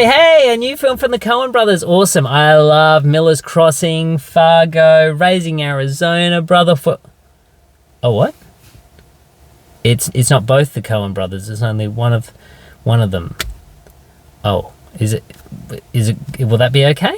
Hey, a new film from the Coen brothers. Awesome. I love Miller's Crossing, Fargo, Raising Arizona, Brotherfoot. Oh, what? It's not both the Coen brothers. It's only one of them. Oh, is it? Will that be okay?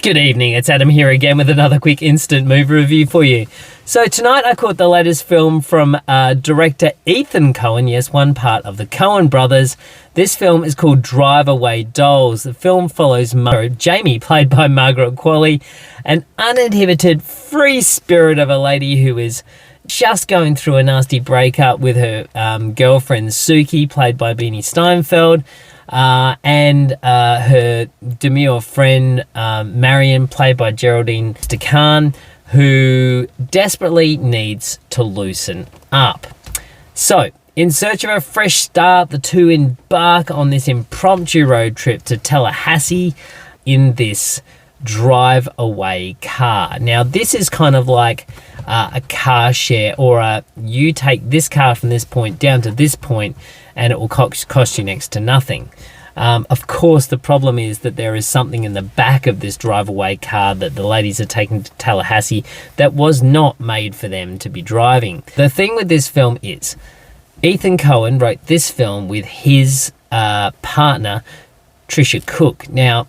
Good evening, it's Adam here again with another quick instant movie review for you. So tonight I caught the latest film from director Ethan Coen, yes, one part of the Coen brothers. This film is called Drive Away Dolls. The film follows Jamie, played by Margaret Qualley, an uninhibited free spirit of a lady who is just going through a nasty breakup with her girlfriend Suki, played by Beanie Steinfeld. And her demure friend Marion, played by Geraldine Stakhan, who desperately needs to loosen up. So, in search of a fresh start, the two embark on this impromptu road trip to Tallahassee in this drive-away car. Now, this is kind of like a car share, or you take this car from this point down to this point, and it will cost you next to nothing. Of course, the problem is that there is something in the back of this drive-away car that the ladies are taking to Tallahassee that was not made for them to be driving. The thing with this film is, Ethan Coen wrote this film with his partner, Tricia Cooke. Now,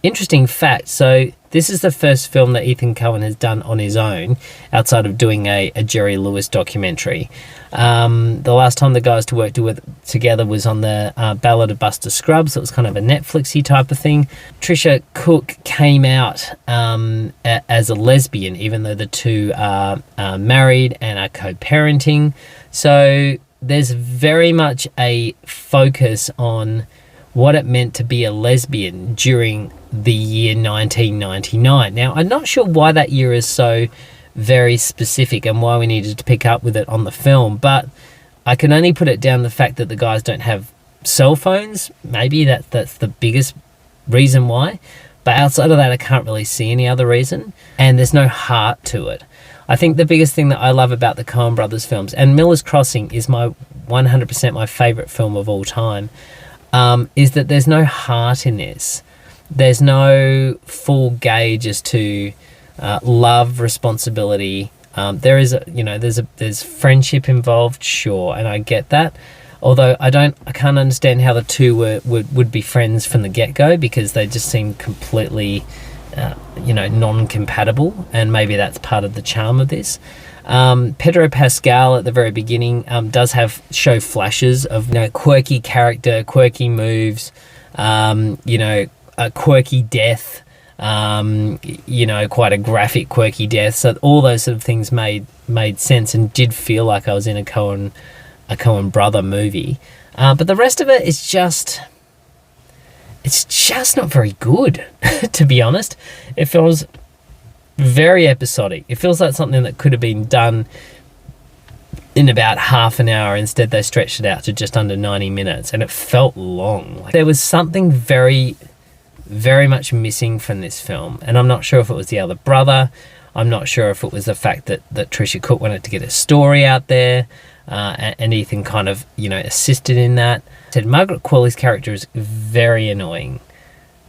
interesting fact, so this is the first film that Ethan Coen has done on his own, outside of doing a Jerry Lewis documentary. The last time the guys worked together was on the Ballad of Buster Scruggs. It was kind of a Netflixy type of thing. Tricia Cooke came out as a lesbian, even though the two are married and are co-parenting. So there's very much a focus on what it meant to be a lesbian during the year 1999. Now, I'm not sure why that year is so very specific and why we needed to pick up with it on the film, but I can only put it down to the fact that the guys don't have cell phones. Maybe that's the biggest reason why, but outside of that I can't really see any other reason, and there's no heart to it. I think the biggest thing that I love about the Coen brothers films, and Miller's Crossing is my 100% my favorite film of all time, is that there's no heart in this. There's no full gauge as to love, responsibility. There's friendship involved, sure, and I get that. Although I can't understand how the two would be friends from the get-go, because they just seem completely, non-compatible, and maybe that's part of the charm of this. Pedro Pascal at the very beginning does show flashes of quirky character, quirky moves, a quirky death, quite a graphic quirky death. So all those sort of things made sense and did feel like I was in a Coen brother movie. But the rest of it is just not very good, to be honest. It feels very episodic. It feels like something that could have been done in about half an hour. Instead, they stretched it out to just under 90 minutes, and it felt long. There was something very, very much missing from this film, and I'm not sure if it was the other brother. I'm not sure if it was the fact that Tricia Cooke wanted to get a story out there, and Ethan kind of, assisted in that. Margaret Qualley's character is very annoying.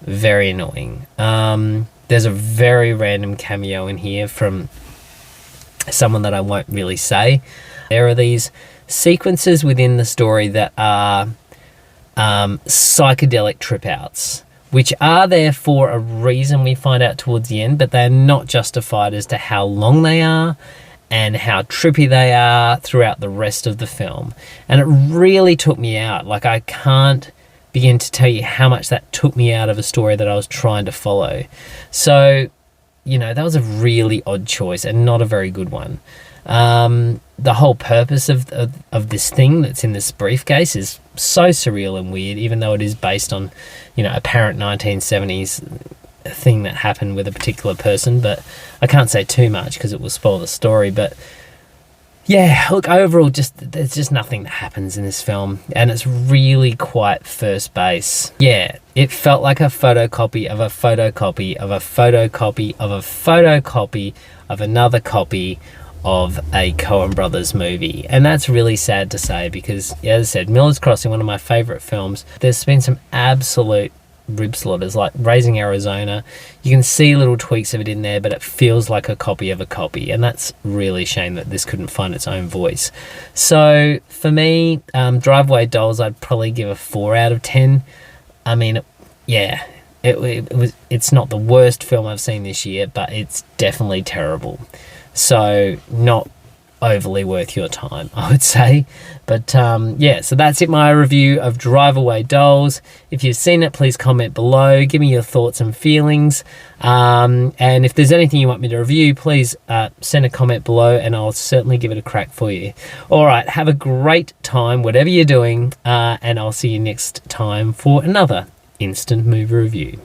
Very annoying. There's a very random cameo in here from someone that I won't really say. There are these sequences within the story that are psychedelic trip outs, which are there for a reason, we find out towards the end, but they're not justified as to how long they are and how trippy they are throughout the rest of the film. And it really took me out. Like, I can't begin to tell you how much that took me out of a story that I was trying to follow. So, that was a really odd choice and not a very good one. The whole purpose of this thing that's in this briefcase is so surreal and weird, even though it is based on, apparent 1970s thing that happened with a particular person. But I can't say too much because it will spoil the story. But yeah, look, overall, there's just nothing that happens in this film, and it's really quite first base. Yeah, it felt like a photocopy of a photocopy of a photocopy of a photocopy of another copy of a Coen Brothers movie. And that's really sad to say because, as I said, Miller's Crossing, one of my favourite films, there's been some absolute rib slaughters, like Raising Arizona. You can see little tweaks of it in there, but it feels like a copy of a copy. And that's really a shame that this couldn't find its own voice. So for me, Drive-Away Dolls, I'd probably give a 4 out of 10. I mean, yeah. It's not the worst film I've seen this year, but it's definitely terrible. So not overly worth your time, I would say. But yeah, so that's it, my review of Drive-Away Dolls. If you've seen it, please comment below. Give me your thoughts and feelings. And if there's anything you want me to review, please send a comment below and I'll certainly give it a crack for you. All right, have a great time, whatever you're doing, and I'll see you next time for another Instant Movie Review.